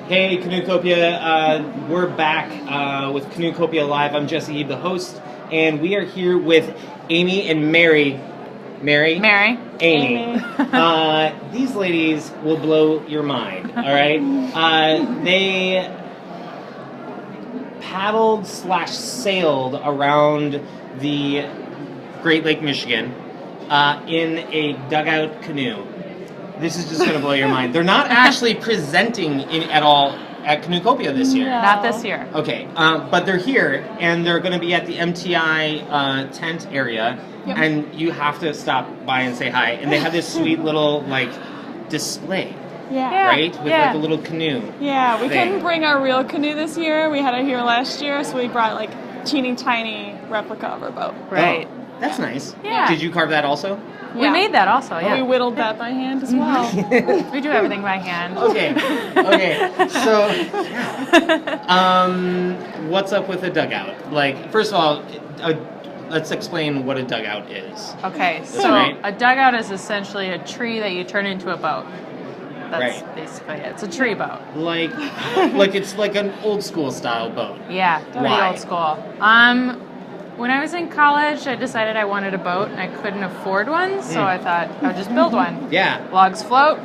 Hey, Canoecopia. We're back with Canoecopia Live. I'm Jesse Eve, the host, and we are here with Amy and Mary. Mary? Amy. These ladies will blow your mind, all right? They paddled/sailed around the Great Lake, Michigan in a dugout canoe. This is just going to blow your mind. They're not actually presenting at all at Canoecopia this year. No. Not this year. Okay, but they're here, and they're going to be at the MTI tent area, and you have to stop by and say hi. And they have this sweet little, display, right? With, a little canoe. Yeah, we couldn't bring our real canoe this year. We had it here last year, so we brought, teeny tiny replica of our boat. Right. Oh, that's nice. Yeah. Did you carve that also? We made that also, We whittled that by hand as well. We do everything by hand. Okay. So, what's up with a dugout? First of all, let's explain what a dugout is. Okay, so a dugout is essentially a tree that you turn into a boat. That's basically it. It's a tree boat. It's like an old school style boat. Yeah, pretty old school. When I was in college, I decided I wanted a boat, and I couldn't afford one, so I thought I would just build one. Yeah. Logs float,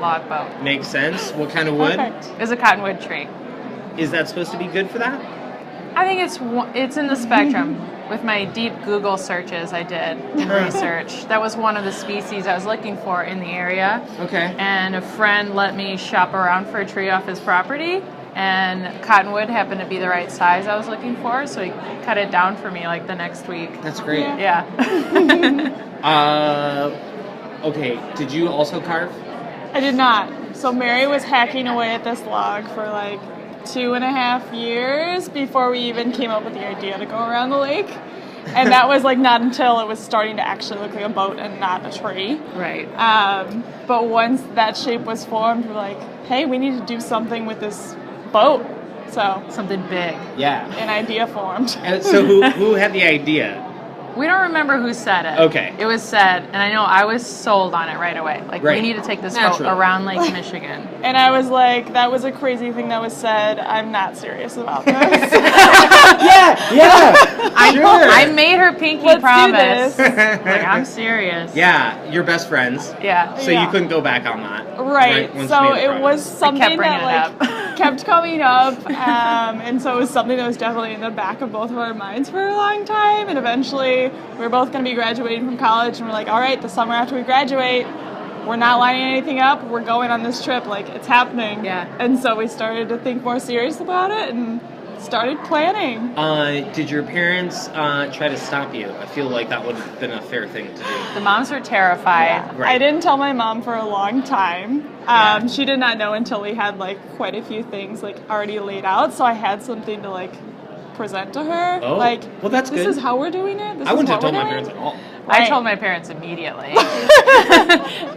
log boat. Makes sense. What kind of wood? Perfect. It's a cottonwood tree. Is that supposed to be good for that? I think it's in the spectrum. With my deep Google searches I did in research, that was one of the species I was looking for in the area. Okay. And a friend let me shop around for a tree off his property, and cottonwood happened to be the right size I was looking for, so he cut it down for me the next week. That's great. Yeah. Okay, did you also carve? I did not. So Mary was hacking away at this log for 2.5 years before we even came up with the idea to go around the lake. And that was not until it was starting to actually look like a boat and not a tree. Right. But once that shape was formed, we're like, hey, we need to do something with this boat. So Something big. Yeah. an idea formed. So who had the idea? We don't remember who said it. Okay. It was said, and I know I was sold on it right away. We need to take this boat around Lake Michigan. And I was like, that was a crazy thing that was said. I'm not serious about this. I made her pinky Let's promise. do this. I'm serious. Yeah, you're best friends. Yeah. So you couldn't go back on that. Right. Once So you made the it promise. was something bringing that it up. kept coming up, and so it was something that was definitely in the back of both of our minds for a long time. And eventually, we were both going to be graduating from college, and we're like, all right, the summer after we graduate, we're not lining anything up. We're going on this trip. It's happening. Yeah. And so we started to think more serious about it and started planning. Did your parents try to stop you? I feel like that would have been a fair thing to do. The moms were terrified. Yeah. Right. I didn't tell my mom for a long time. She did not know until we had quite a few things already laid out. So I had something to present to her. Oh, well, that's this good. is how we're doing it. This I wouldn't is have what told my we're parents doing. at all. I told my parents immediately.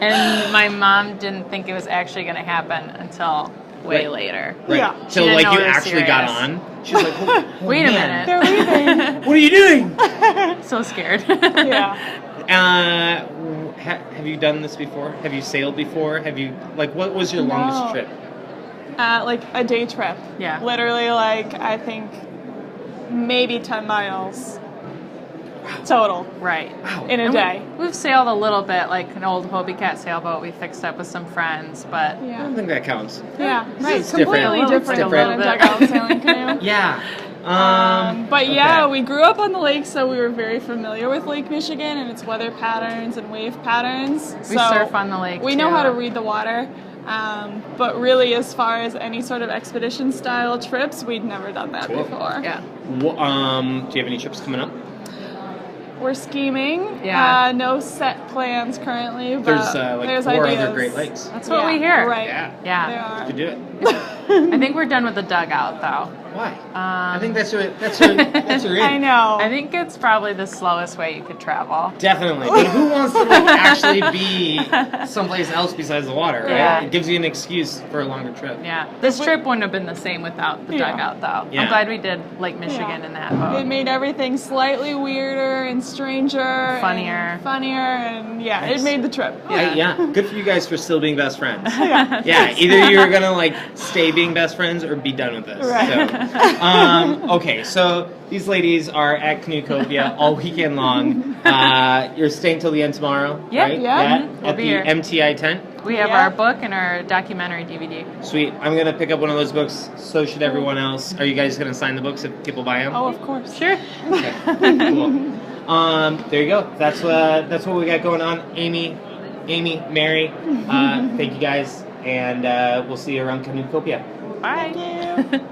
And my mom didn't think it was actually going to happen until way later. Right. Yeah. So She didn't know you it was actually got serious. on. She was like, oh, Wait a man. minute. They're leaving. What are you doing? So scared. Yeah. Have you done this before? Have you sailed before? Have you what was your longest trip? A day trip. Yeah. Literally, I think maybe 10 miles total Right. Wow. in a day. We've sailed a little bit, an old Hobie Cat sailboat we fixed up with some friends, but I don't think that counts. Yeah. Right. It's completely different. different than a dugout sailing canoe. Yeah. But yeah, we grew up on the lake, so we were very familiar with Lake Michigan and its weather patterns and wave patterns. we So surf on the lake. we know how to read the water. But really, as far as any sort of expedition style trips, we'd never done that before. Yeah. Do you have any trips coming up? We're scheming. Yeah. No set plans currently, but There's there's 4 ideas. other Great Lakes. That's what we hear. Right. Yeah. Yeah. They are. You could do it. I think we're done with the dugout, though. Why? I think that's your in. I know. I think it's probably the slowest way you could travel. Definitely. But who wants to actually be someplace else besides the water, right? Yeah. It gives you an excuse for a longer trip. Yeah. This trip wouldn't have been the same without the dugout, though. Yeah. I'm glad we did Lake Michigan in that boat. It made everything slightly weirder and stranger. Funnier. And Nice. It made the trip. Yeah. Good for you guys for still being best friends. Yeah. Either you're gonna like stay being best friends or be done with this. Right. So, okay. So these ladies are at Canoecopia all weekend long. You're staying till the end tomorrow, Yeah. right? Yeah. We'll At be the here. MTI tent. We have Yeah. our book and our documentary DVD. Sweet. I'm gonna pick up one of those books. So should everyone else. Are you guys gonna sign the books if people buy them? Oh, of course. Sure. Okay. Cool. There you go. That's what we got going on. Amy, Mary. Thank you guys, and we'll see you around Canoecopia. Bye. Thank you.